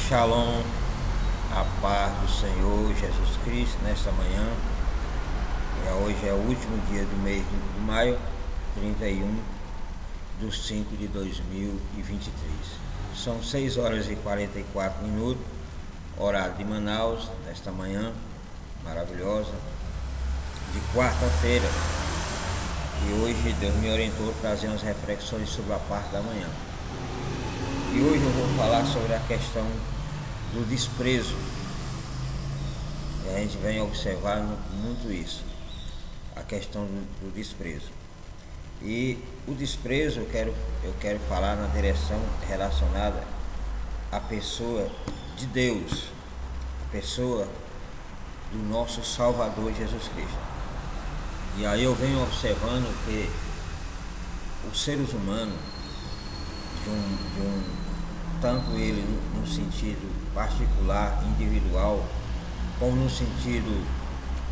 Shalom, a paz do Senhor Jesus Cristo nesta manhã. Hoje é o último dia do mês de maio, 31/5/2023. São 6 horas e 44 minutos, horário de Manaus, nesta manhã maravilhosa, de quarta-feira. E hoje Deus me orientou a trazer umas reflexões sobre a parte da manhã. E hoje eu vou falar sobre a questão do desprezo. E a gente vem observando muito isso, a questão do desprezo. E o desprezo eu quero falar na direção relacionada à pessoa de Deus, a pessoa do nosso Salvador Jesus Cristo. E aí eu venho observando que os seres humanos, tanto ele no sentido particular, individual, como no sentido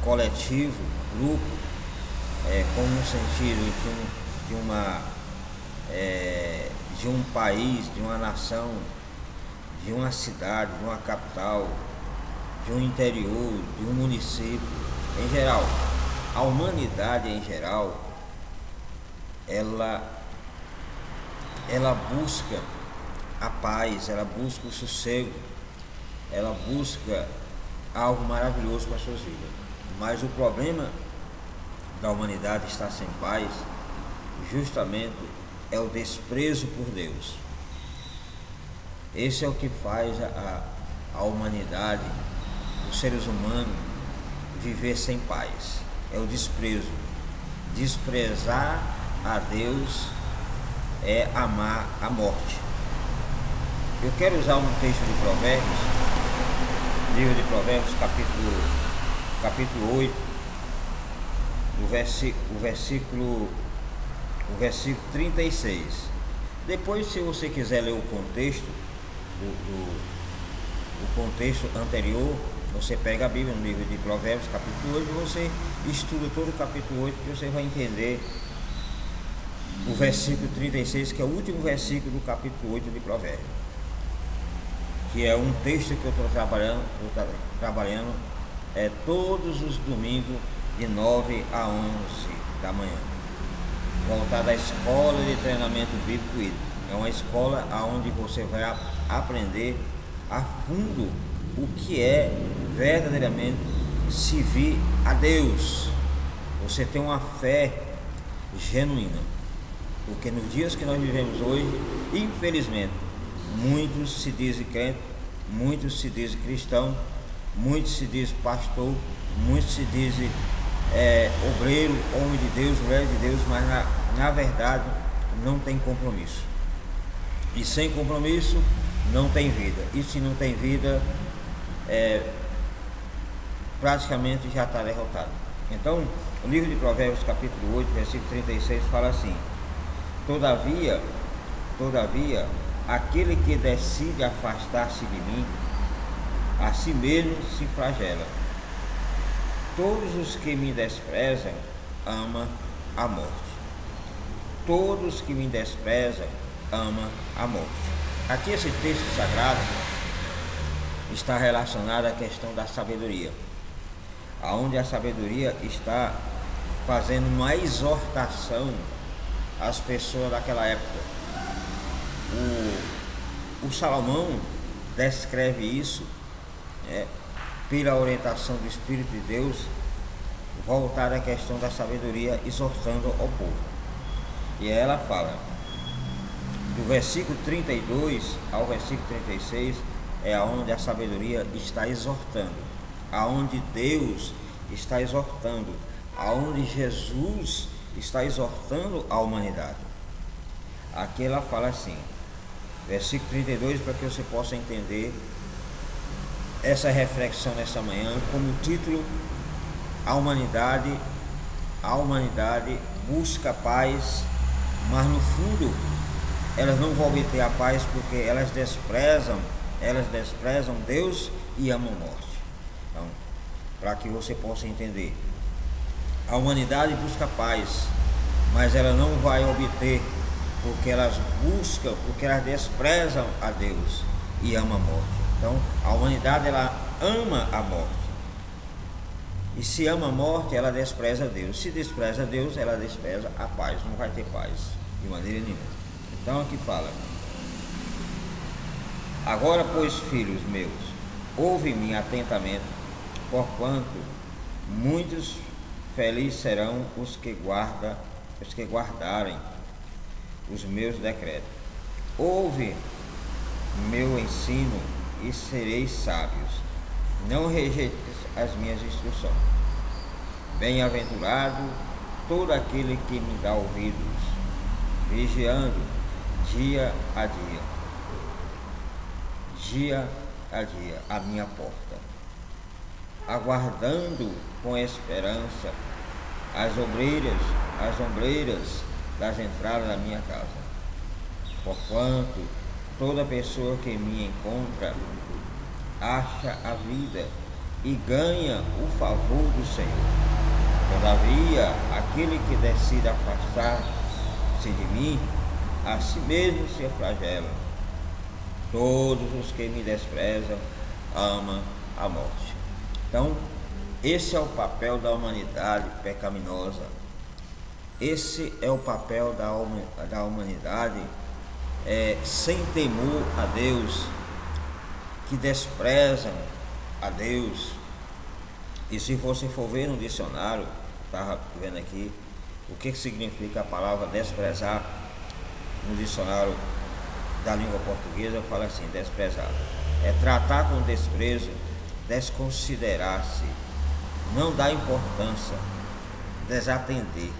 coletivo, grupo, como no sentido de um país, de uma nação, de uma cidade, de uma capital, de um interior, de um município, em geral, a humanidade em geral, ela busca a paz, ela busca o sossego, ela busca algo maravilhoso para as suas vidas. Mas o problema da humanidade estar sem paz, justamente é o desprezo por Deus. Esse é o que faz a humanidade, os seres humanos, viver sem paz. É o desprezo. Desprezar a Deus é amar a morte. Eu quero usar um texto de Provérbios, livro de Provérbios, capítulo 8, o versículo 36. Depois, se você quiser ler o contexto, o contexto anterior, você pega a Bíblia no livro de Provérbios, capítulo 8, e você estuda todo o capítulo 8, que você vai entender o versículo 36, que é o último versículo do capítulo 8 de Provérbios, que é um texto que eu estou trabalhando todos os domingos de 9 a 11 da manhã, voltada à escola de treinamento bíblico. É uma escola onde você vai aprender a fundo o que é verdadeiramente servir a Deus. Você tem uma fé genuína, porque nos dias que nós vivemos hoje, infelizmente, muitos se dizem crente, muitos se dizem cristão, muitos se dizem pastor, muitos se dizem obreiro, homem de Deus, mulher de Deus, mas na verdade não tem compromisso. E sem compromisso não tem vida. E se não tem vida, praticamente já está derrotado. Então, o livro de Provérbios, capítulo 8, versículo 36, fala assim: Todavia, aquele que decide afastar-se de mim, a si mesmo se flagela. Todos os que me desprezam amam a morte. Todos que me desprezam amam a morte. Aqui esse texto sagrado está relacionado à questão da sabedoria, aonde a sabedoria está fazendo uma exortação às pessoas daquela época. O Salomão descreve isso pela orientação do Espírito de Deus, voltada à questão da sabedoria, exortando ao povo. E ela fala, do versículo 32 ao versículo 36, aonde a sabedoria está exortando, aonde Deus está exortando, aonde Jesus está exortando a humanidade. Aqui ela fala assim, versículo 32, para que você possa entender essa reflexão nessa manhã, como título: a humanidade busca paz, mas no fundo elas não vão obter a paz, porque elas desprezam Deus e amam a morte. Então, para que você possa entender, a humanidade busca paz, mas ela não vai obter, porque elas desprezam a Deus e amam a morte. Então, a humanidade, ela ama a morte. E se ama a morte, ela despreza Deus. Se despreza Deus, ela despreza a paz. Não vai ter paz de maneira nenhuma. Então aqui fala: agora, pois, filhos meus, ouve-me atentamente, porquanto muitos felizes serão os que guardarem os meus decretos. Ouve meu ensino e sereis sábios. Não rejeites as minhas instruções. Bem-aventurado todo aquele que me dá ouvidos, vigiando dia a dia a minha porta, aguardando com esperança as ombreiras das entradas da minha casa. Porquanto toda pessoa que me encontra acha a vida e ganha o favor do Senhor. Todavia, aquele que decide afastar-se de mim, a si mesmo se flagela. Todos os que me desprezam amam a morte. Então, esse é o papel da humanidade pecaminosa. Esse é o papel da humanidade sem temor a Deus, que desprezam a Deus. E se você for ver no dicionário, estava vendo aqui o que significa a palavra desprezar no dicionário da língua portuguesa, fala assim: desprezar é tratar com desprezo, desconsiderar-se, não dar importância, desatender,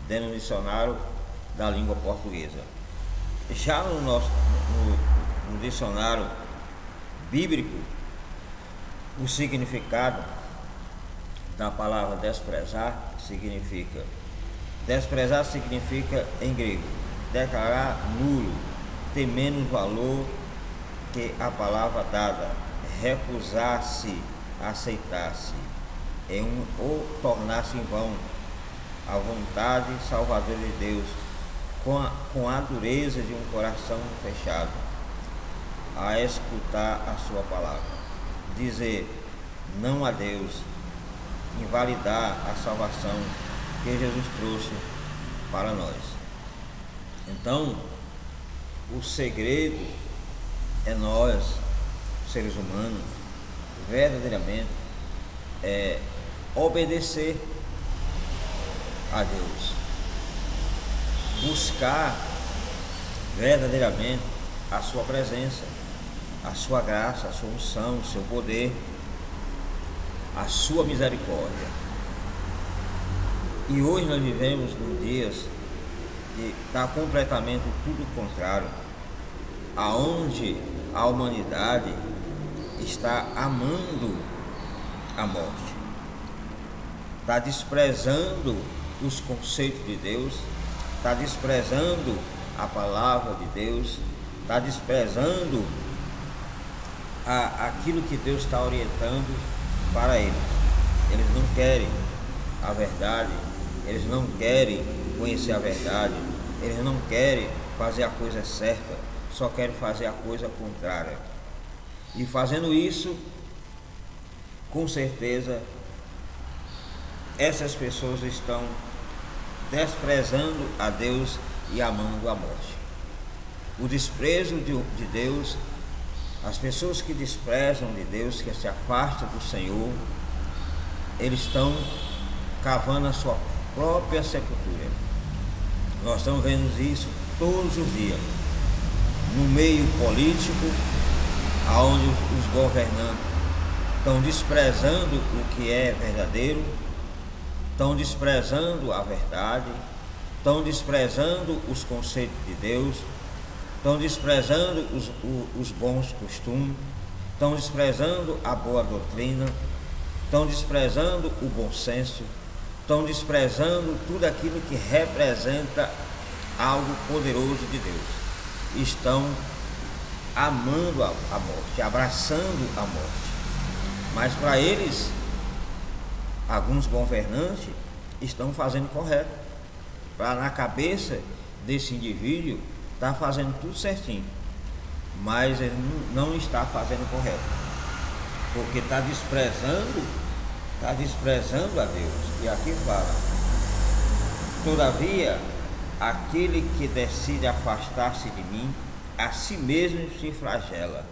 dentro do dicionário da língua portuguesa. Já no dicionário bíblico, o significado da palavra desprezar significa em grego declarar nulo, ter menos valor que a palavra dada, recusar-se, aceitar-se, ou tornar-se em vão a vontade salvadora de Deus, com a dureza de um coração fechado a escutar a sua palavra, dizer não a Deus, invalidar a salvação que Jesus trouxe para nós. Então, o segredo é nós, seres humanos, verdadeiramente obedecer a Deus, buscar verdadeiramente a sua presença, a sua graça, a sua unção, o seu poder, a sua misericórdia. E hoje nós vivemos num dias que está completamente tudo contrário, aonde a humanidade está amando a morte, está desprezando os conceitos de Deus, está desprezando a palavra de Deus, está desprezando aquilo que Deus está orientando para eles. Eles não querem a verdade, eles não querem conhecer a verdade, eles não querem fazer a coisa certa, só querem fazer a coisa contrária. E fazendo isso, com certeza, essas pessoas estão desprezando a Deus e amando a morte. O desprezo de Deus, as pessoas que desprezam de Deus, que se afastam do Senhor, eles estão cavando a sua própria sepultura. Nós estamos vendo isso todos os dias, no meio político, onde os governantes estão desprezando o que é verdadeiro, estão desprezando a verdade, estão desprezando os conceitos de Deus, estão desprezando os bons costumes, estão desprezando a boa doutrina, estão desprezando o bom senso, estão desprezando tudo aquilo que representa algo poderoso de Deus. Estão amando a morte, abraçando a morte. Mas para eles, alguns governantes estão fazendo correto. Para na cabeça desse indivíduo, está fazendo tudo certinho. mas ele não está fazendo correto, porque está desprezando a Deus. E aqui fala: todavia, aquele que decide afastar-se de mim, a si mesmo se flagela.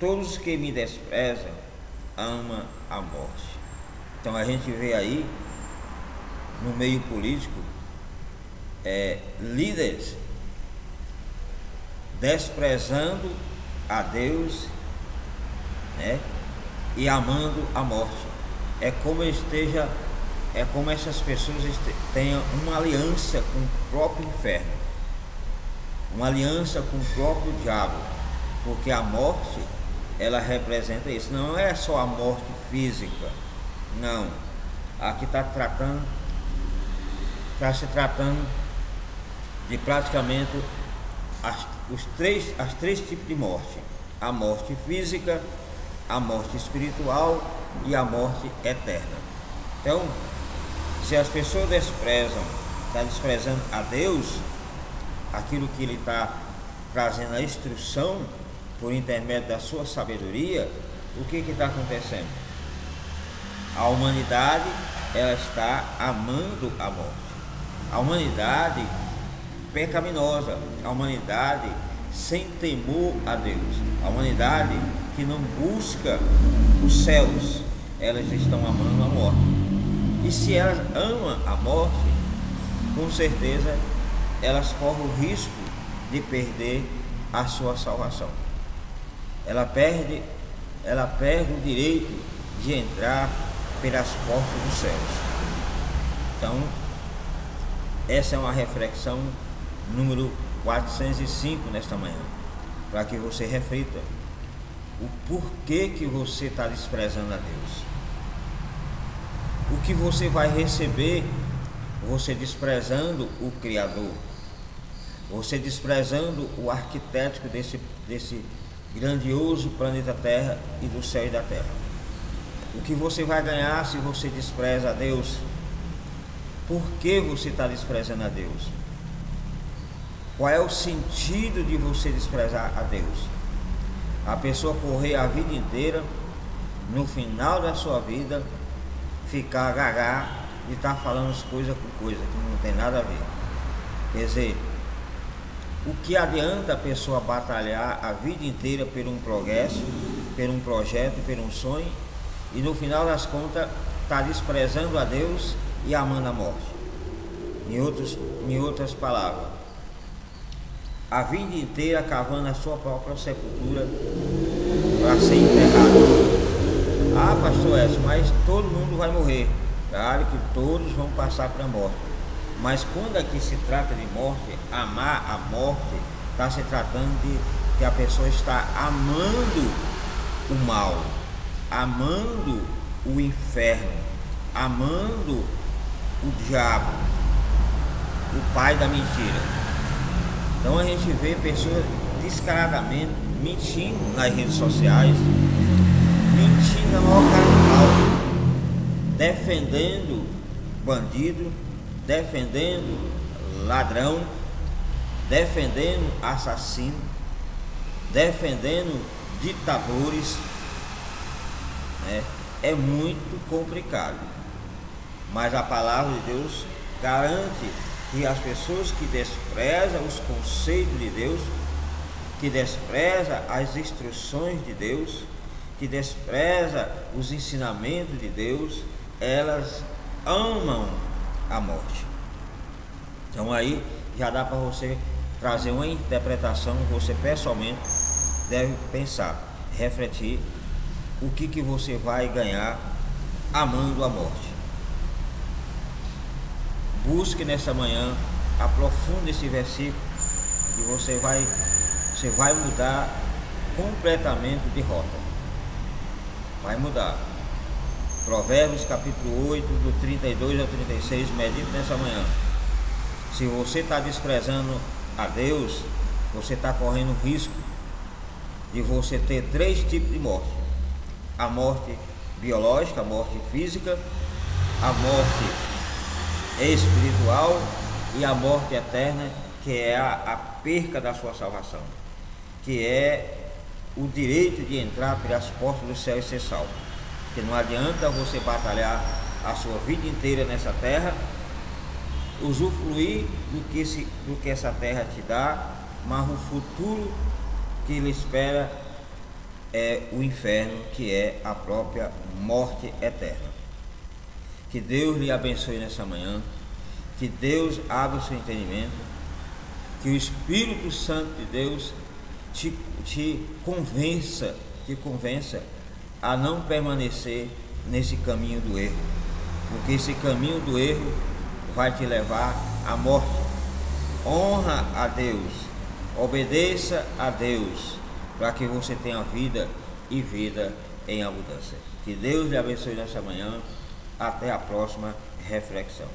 Todos que me desprezam amam a morte. Então a gente vê aí no meio político líderes desprezando a Deus, né, e amando a morte. É como essas pessoas tenham uma aliança com o próprio inferno, uma aliança com o próprio diabo, porque a morte, ela representa isso. Não é só a morte física, não. Aqui está se tratando de praticamente as três tipos de morte: a morte física, a morte espiritual e a morte eterna. Então, se as pessoas estão desprezando a Deus, aquilo que Ele está trazendo a instrução por intermédio da sua sabedoria, o que está acontecendo? A humanidade, ela está amando a morte. A humanidade pecaminosa, a humanidade sem temor a Deus, a humanidade que não busca os céus, elas estão amando a morte. E se elas amam a morte, com certeza elas correm o risco de perder a sua salvação. Ela perde o direito de entrar pelas portas dos céus. Então, essa é uma reflexão número 405 nesta manhã, para que você reflita o porquê que você está desprezando a Deus. O que você vai receber você desprezando o Criador, você desprezando o arquiteto desse grandioso planeta Terra e do céu e da terra. O que você vai ganhar se você despreza a Deus? Por que você está desprezando a Deus? Qual é o sentido de você desprezar a Deus? A pessoa correr a vida inteira, no final da sua vida, ficar gaga e estar falando as coisas com coisa que não tem nada a ver. Quer dizer, o que adianta a pessoa batalhar a vida inteira por um progresso, por um projeto, por um sonho, e no final das contas está desprezando a Deus e amando a morte? Em outras palavras, a vida inteira cavando a sua própria sepultura para ser enterrado. Ah, pastor Edson, mas todo mundo vai morrer. Claro que todos vão passar para a morte. Mas quando aqui se trata de morte, amar a morte, está se tratando de que a pessoa está amando o mal, amando o inferno, amando o diabo, o pai da mentira. Então a gente vê pessoas descaradamente mentindo nas redes sociais, mentindo na maior cara de pau, defendendo bandido, defendendo ladrão, defendendo assassino, defendendo ditadores. É muito complicado, mas a palavra de Deus garante que as pessoas que desprezam os conceitos de Deus, que desprezam as instruções de Deus, que desprezam os ensinamentos de Deus, elas amam a morte. Então aí já dá para você trazer uma interpretação, você pessoalmente deve pensar, refletir o que você vai ganhar amando a morte. Busque nessa manhã, aprofunde esse versículo e você vai mudar completamente de rota. Vai mudar. Provérbios capítulo 8, do 32 ao 36, medite nessa manhã. Se você está desprezando a Deus, você está correndo risco de você ter três tipos de morte: a morte biológica, a morte física, a morte espiritual e a morte eterna, que é a perca da sua salvação. que é o direito de entrar pelas portas do céu e ser salvo. Porque não adianta você batalhar a sua vida inteira nessa terra, usufruir do que essa terra te dá, mas o futuro que lhe espera é o inferno, que é a própria morte eterna. Que Deus lhe abençoe nessa manhã, que Deus abra o seu entendimento, que o Espírito Santo de Deus te convença a não permanecer nesse caminho do erro, porque esse caminho do erro vai te levar à morte. Honra a Deus, obedeça a Deus, para que você tenha vida e vida em abundância. Que Deus lhe abençoe nessa manhã. Até a próxima reflexão.